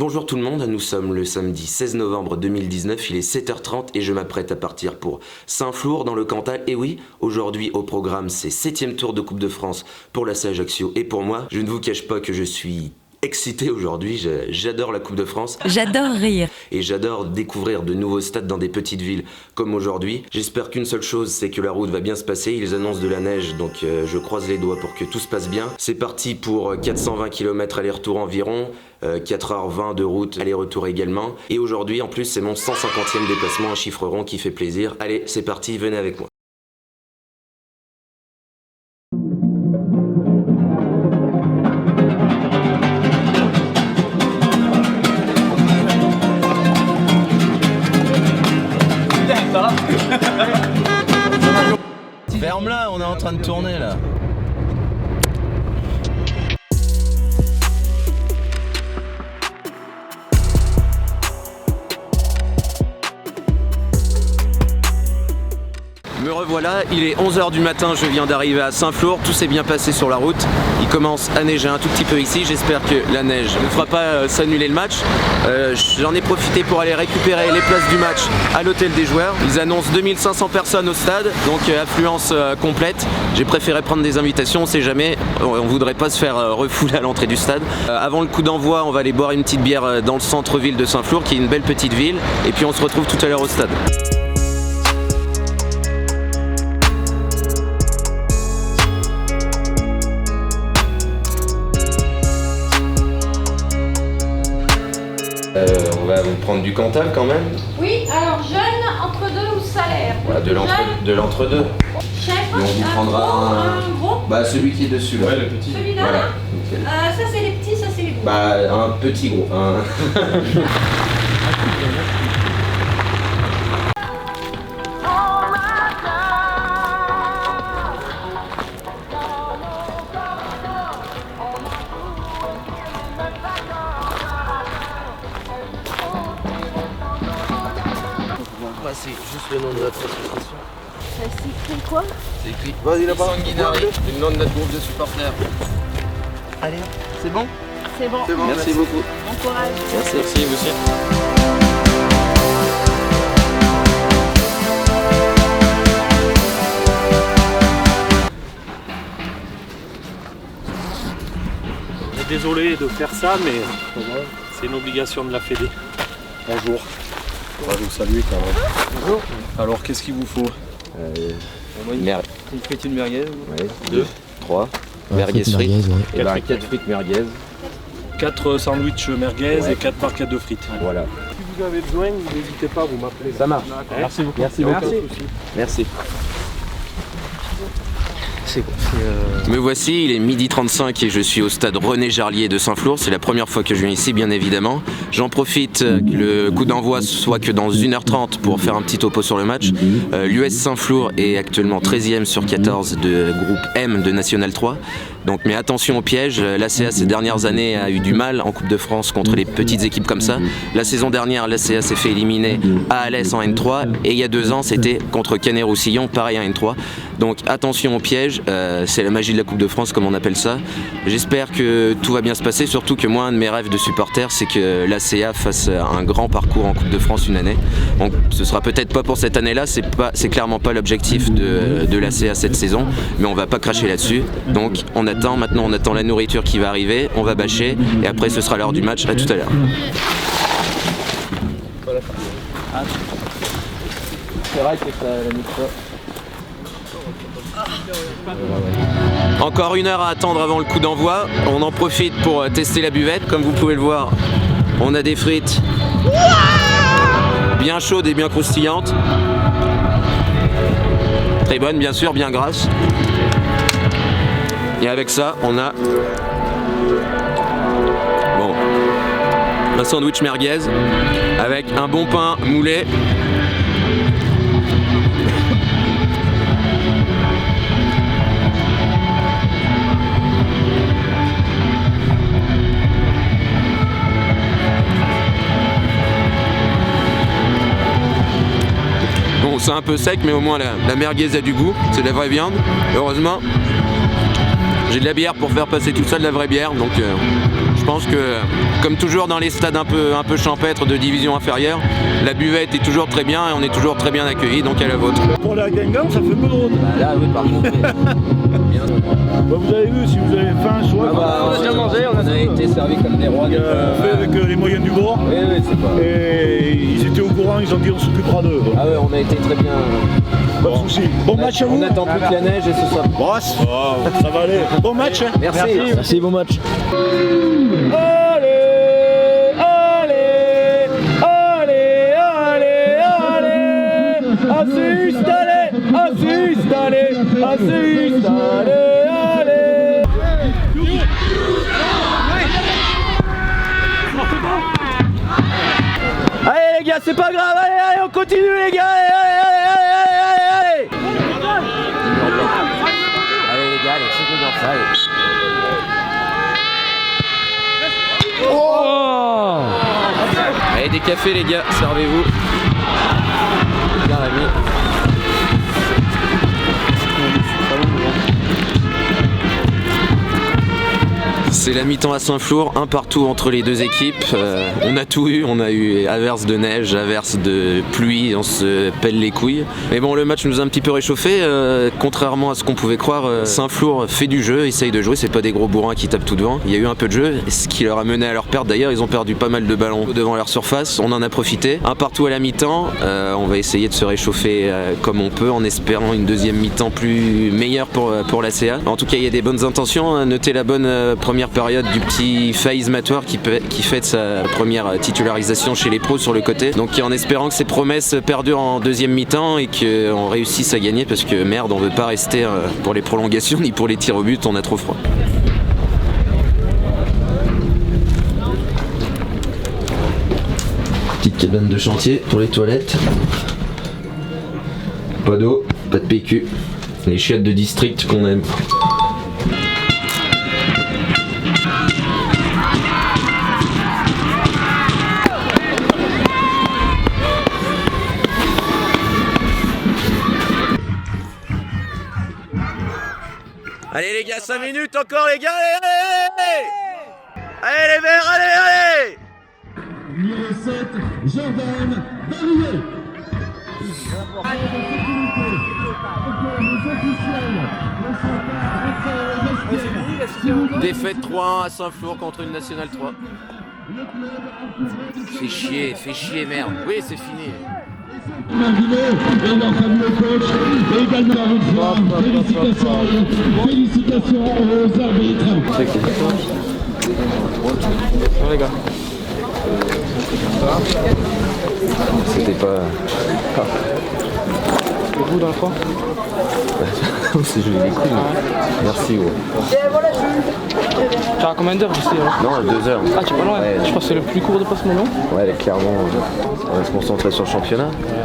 Bonjour tout le monde, nous sommes le samedi 16 novembre 2019, il est 7h30 et je m'apprête à partir pour Saint-Flour dans le Cantal. Et oui, aujourd'hui au programme c'est 7e tour de Coupe de France pour l'AC Ajaccio et pour moi. Je ne vous cache pas que je suis excité aujourd'hui, j'adore la Coupe de France. J'adore rire. Et j'adore découvrir de nouveaux stades dans des petites villes comme aujourd'hui. J'espère qu'une seule chose, c'est que la route va bien se passer. Ils annoncent de la neige, donc je croise les doigts pour que tout se passe bien. C'est parti pour 420 km aller-retour environ, 4h20 de route aller-retour également. Et aujourd'hui, en plus, c'est mon 150e déplacement, un chiffre rond qui fait plaisir. Allez, c'est parti, venez avec moi. Ferme-la, on est en train de tourner là. Me revoilà, il est 11h du matin, je viens d'arriver à Saint-Flour, tout s'est bien passé sur la route. Il commence à neiger un tout petit peu ici, j'espère que la neige ne fera pas s'annuler le match. J'en ai profité pour aller récupérer les places du match à l'hôtel des joueurs. Ils annoncent 2500 personnes au stade, donc affluence complète. J'ai préféré prendre des invitations, on sait jamais, on voudrait pas se faire refouler à l'entrée du stade. Avant le coup d'envoi, on va aller boire une petite bière dans le centre-ville de Saint-Flour, qui est une belle petite ville, et puis on se retrouve tout à l'heure au stade. On va vous prendre du Cantal quand même. Oui, alors jeune, entre-deux ou salaire? Voilà, de l'entre-deux. Chef, Et on vous prendra un gros. Bah celui qui est dessus là. Ouais, le petit. Celui-là Voilà. là. Nickel. Ça c'est les petits, ça c'est les gros. Bah un petit gros. C'est juste le nom de notre association. Ça s'écrit quoi? C'est écrit. Vas-y là-bas. Sanguinari, le nom de notre groupe de supporters. Allez, c'est bon. C'est bon. Merci beaucoup. Bon courage. Merci vous aussi. Désolé de faire ça, mais c'est une obligation de la Fédé. Bonjour. On va vous saluer quand même. Bonjour. Alors qu'est-ce qu'il vous faut? Une frite, une merguez. Ouais, 2, 3. Merguez frites. Et ben 4 frites merguez. 4 sandwichs merguez et 4 barquettes de frites. Voilà. Si vous avez besoin, n'hésitez pas à vous m'appeler. Ça marche. Merci beaucoup. Merci beaucoup. Merci. Me voici, il est 12h35 et je suis au stade René Jarlier de Saint-Flour. C'est la première fois que je viens ici, bien évidemment. J'en profite que le coup d'envoi soit que dans 1h30 pour faire un petit topo sur le match. L'US Saint-Flour est actuellement 13e sur 14 de groupe M de National 3. Donc, mais attention au piège, l'ACA ces dernières années a eu du mal en Coupe de France contre les petites équipes comme ça. La saison dernière, l'ACA s'est fait éliminer à Alès en N3 et il y a 2 ans, c'était contre Canet-Roussillon, pareil en N3. Donc attention au piège, c'est la magie de la Coupe de France comme on appelle ça. J'espère que tout va bien se passer, surtout que moi, un de mes rêves de supporter, c'est que l'ACA fasse un grand parcours en Coupe de France une année. Donc ce sera peut-être pas pour cette année-là, c'est clairement pas l'objectif de l'ACA cette saison, mais on va pas cracher là-dessus. Donc maintenant on attend la nourriture qui va arriver, on va bâcher et après ce sera l'heure du match. À tout à l'heure. Encore 1 heure à attendre avant le coup d'envoi. On en profite pour tester la buvette. Comme vous pouvez le voir, on a des frites bien chaudes et bien croustillantes. Très bonnes bien sûr, bien grasses. Et avec ça, on a un sandwich merguez avec un bon pain moulé. Bon, c'est un peu sec, mais au moins la merguez a du goût, c'est de la vraie viande, heureusement. J'ai de la bière pour faire passer tout ça, de la vraie bière, donc je pense que, comme toujours dans les stades un peu champêtres de division inférieure, la buvette est toujours très bien et on est toujours très bien accueillis, donc à la vôtre. Pour la Guingamp, ça fait peu de route. Là, oui, par contre. Bah, vous avez vu, si vous avez faim, soit. On a déjà mangé, on a été servis comme des rois. Fait avec les moyens du bord. Oui, c'est pas. Et ils étaient au courant, ils ont dit on s'occupera d'eux. Ah ouais, on a été très bien. Pas de soucis. Bon match à vous. On attend plus que la neige et ce soir. Brasse. Ça va aller. Bon match. Hein. Merci. Merci, bon match. Allez les gars, c'est pas grave, allez, on continue les gars, allez. Allez les gars, allez, c'est dans ça, allez. Allez, des cafés les gars, servez-vous. Bien Rémi. C'est la mi-temps à Saint-Flour, un partout entre les deux équipes. On a tout eu, on a eu averse de neige, averse de pluie, on se pèle les couilles. Mais bon, le match nous a un petit peu réchauffé. Contrairement à ce qu'on pouvait croire, Saint-Flour fait du jeu, essaye de jouer, c'est pas des gros bourrins qui tapent tout devant. Il y a eu un peu de jeu, ce qui leur a mené à leur perte. D'ailleurs, ils ont perdu pas mal de ballons devant leur surface, on en a profité. Un partout à la mi-temps, on va essayer de se réchauffer comme on peut en espérant une deuxième mi-temps plus meilleure pour la CA. En tout cas, il y a des bonnes intentions. Notez la bonne première période du petit Faiz Matoir qui fête sa première titularisation chez les pros sur le côté. Donc en espérant que ces promesses perdurent en deuxième mi-temps et qu'on réussisse à gagner parce que merde, on veut pas rester pour les prolongations ni pour les tirs au but, on a trop froid. Petite cabane de chantier pour les toilettes. Pas d'eau, pas de PQ. Les chiottes de district qu'on aime. Allez les gars, 5 minutes encore les gars, allez. Allez les verts, allez. Numéro 7, Jordan Barrier. Défaite 3-1 à Saint-Flour contre une Nationale 3. Fait chier, merde. Oui, c'est fini. Marguerite et leur fameux coach, et également félicitations aux arbitres. Les gars. C'était pas... Le bout dans le fond. C'est joli les couilles. Merci gros. Tu as combien d'heures d'ici? Non, 2 heures. Ah, tu es pas loin. Ouais. Je pense que c'est le plus court de passe moment. Ouais, là, clairement, on va se concentrer sur le championnat. Oui.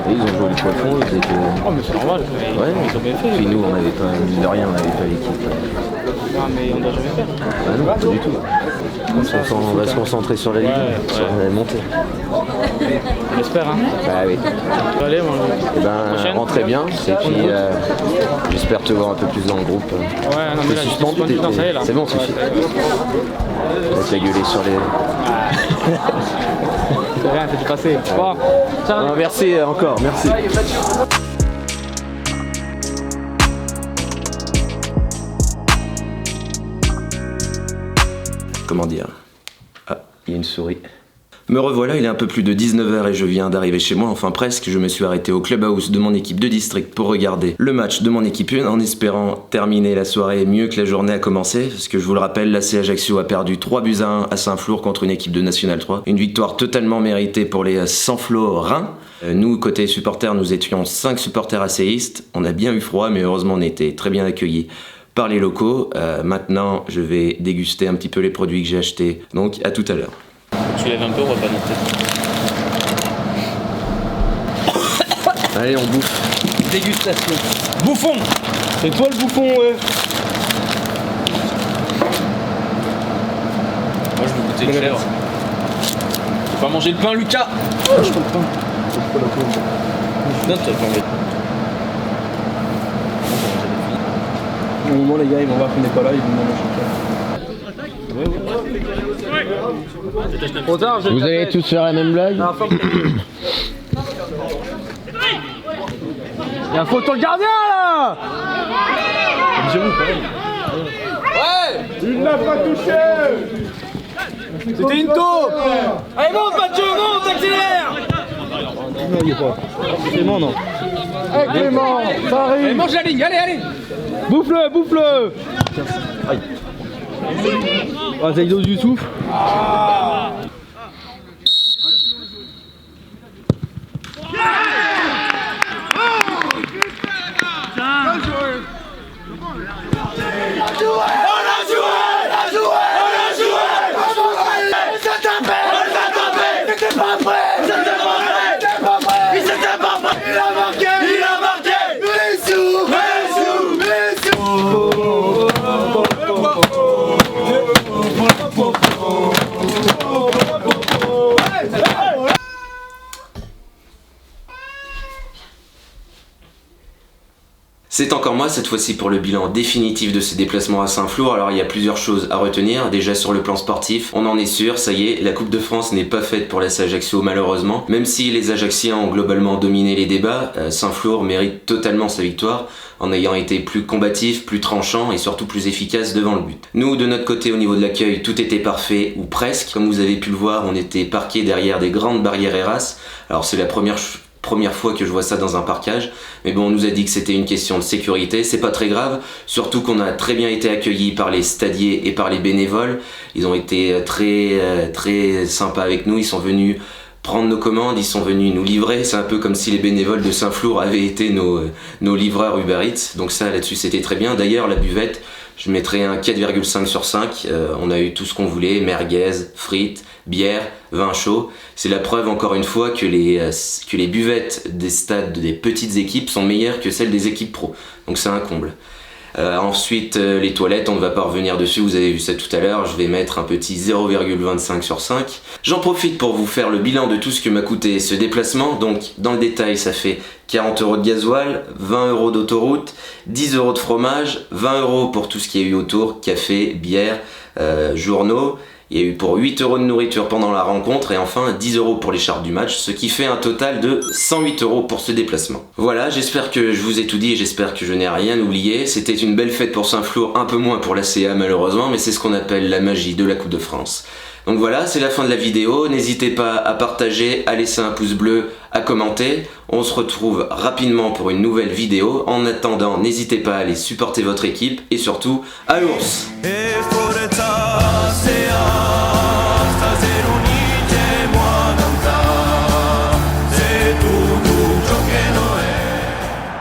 Et ils ont joué le poisson, ils étaient... Oh mais c'est normal, Ouais. ils ont bien fait. Puis nous, on n'avait pas, mine de rien, on n'avait pas l'équipe. Non mais on doit jamais faire. Ah non, pas du tout. On va se concentrer sur la Ligue, sur la montée. On espère hein. Bah oui. Allez, Et ben, rentrez bien, et puis j'espère te voir un peu plus dans le groupe. Ouais, non mais là, Suspendu, je suis dans ça, là. c'est bon, suffit. On va te la gueuler sur les... C'est rien, c'est du passé. Bon, ciao. Non, merci encore, merci. Comment dire? Ah, il y a une souris. Me revoilà, il est un peu plus de 19h et je viens d'arriver chez moi, enfin presque. Je me suis arrêté au clubhouse de mon équipe de district pour regarder le match de mon équipe 1 en espérant terminer la soirée mieux que la journée a commencé. Parce que je vous le rappelle, l'AC Ajaccio a perdu 3-1 à Saint-Flour contre une équipe de National 3. Une victoire totalement méritée pour les Saint-Florins. Nous, côté supporters, nous étions 5 supporters ACistes. On a bien eu froid, mais heureusement on était très bien accueillis par les locaux. Maintenant, je vais déguster un petit peu les produits que j'ai achetés. Donc, à tout à l'heure. Tu lèves un peu, on va pas noter. Allez, on bouffe. Dégustation. Bouffon. C'est toi le bouffon, ouais. Moi, je vais goûter le chèvre. Faut pas manger le pain, Lucas. Je comprends. Non, toi, t'en mets. Au moment, les gars, ils vont voir qu'on n'est pas là, ils vont demander un champion. Vous allez tous faire la même blague? Il y a faute sur le gardien là! Ouais! Il l'a pas touché! C'était une taupe! Allez, monte, Mathieu, monte, accélère! Non, il est pas. Clément, non. Hey, Clément, ça arrive! Allez, mange la ligne, allez! Bouffe-le, bouffe-le! Aïe. Ah, t'as du souffle? C'est encore moi cette fois-ci pour le bilan définitif de ces déplacements à Saint-Flour. Alors il y a plusieurs choses à retenir. Déjà sur le plan sportif, on en est sûr, ça y est, la Coupe de France n'est pas faite pour l'AS Ajaccio malheureusement. Même si les Ajacciens ont globalement dominé les débats, Saint-Flour mérite totalement sa victoire en ayant été plus combatif, plus tranchant et surtout plus efficace devant le but. Nous de notre côté au niveau de l'accueil, tout était parfait ou presque. Comme vous avez pu le voir, on était parqués derrière des grandes barrières Eras. Alors c'est la première fois que je vois ça dans un parkage, mais bon, on nous a dit que c'était une question de sécurité, c'est pas très grave, surtout qu'on a très bien été accueillis par les stadiers et par les bénévoles. Ils ont été très sympas avec nous, ils sont venus prendre nos commandes, ils sont venus nous livrer. C'est un peu comme si les bénévoles de Saint-Flour avaient été nos livreurs Uber Eats, donc ça là-dessus c'était très bien. D'ailleurs la buvette, je mettrais un 4,5 sur 5, on a eu tout ce qu'on voulait, merguez, frites, bière, vin chaud. C'est la preuve encore une fois que les buvettes des stades des petites équipes sont meilleures que celles des équipes pro, donc c'est un comble. Ensuite les toilettes, on ne va pas revenir dessus, vous avez vu ça tout à l'heure, je vais mettre un petit 0,25 sur 5. J'en profite pour vous faire le bilan de tout ce que m'a coûté ce déplacement. Donc dans le détail ça fait 40 € de gasoil, 20 € d'autoroute, 10 € de fromage, 20 € pour tout ce qu'il y a eu autour, café, bière, journaux. Il y a eu pour 8 € de nourriture pendant la rencontre et enfin 10 € pour les chartes du match, ce qui fait un total de 108 € pour ce déplacement. Voilà, j'espère que je vous ai tout dit et j'espère que je n'ai rien oublié. C'était une belle fête pour Saint-Flour, un peu moins pour la CA malheureusement, mais c'est ce qu'on appelle la magie de la Coupe de France. Donc voilà, c'est la fin de la vidéo, n'hésitez pas à partager, à laisser un pouce bleu, à commenter. On se retrouve rapidement pour une nouvelle vidéo. En attendant, n'hésitez pas à aller supporter votre équipe et surtout, à l'ours!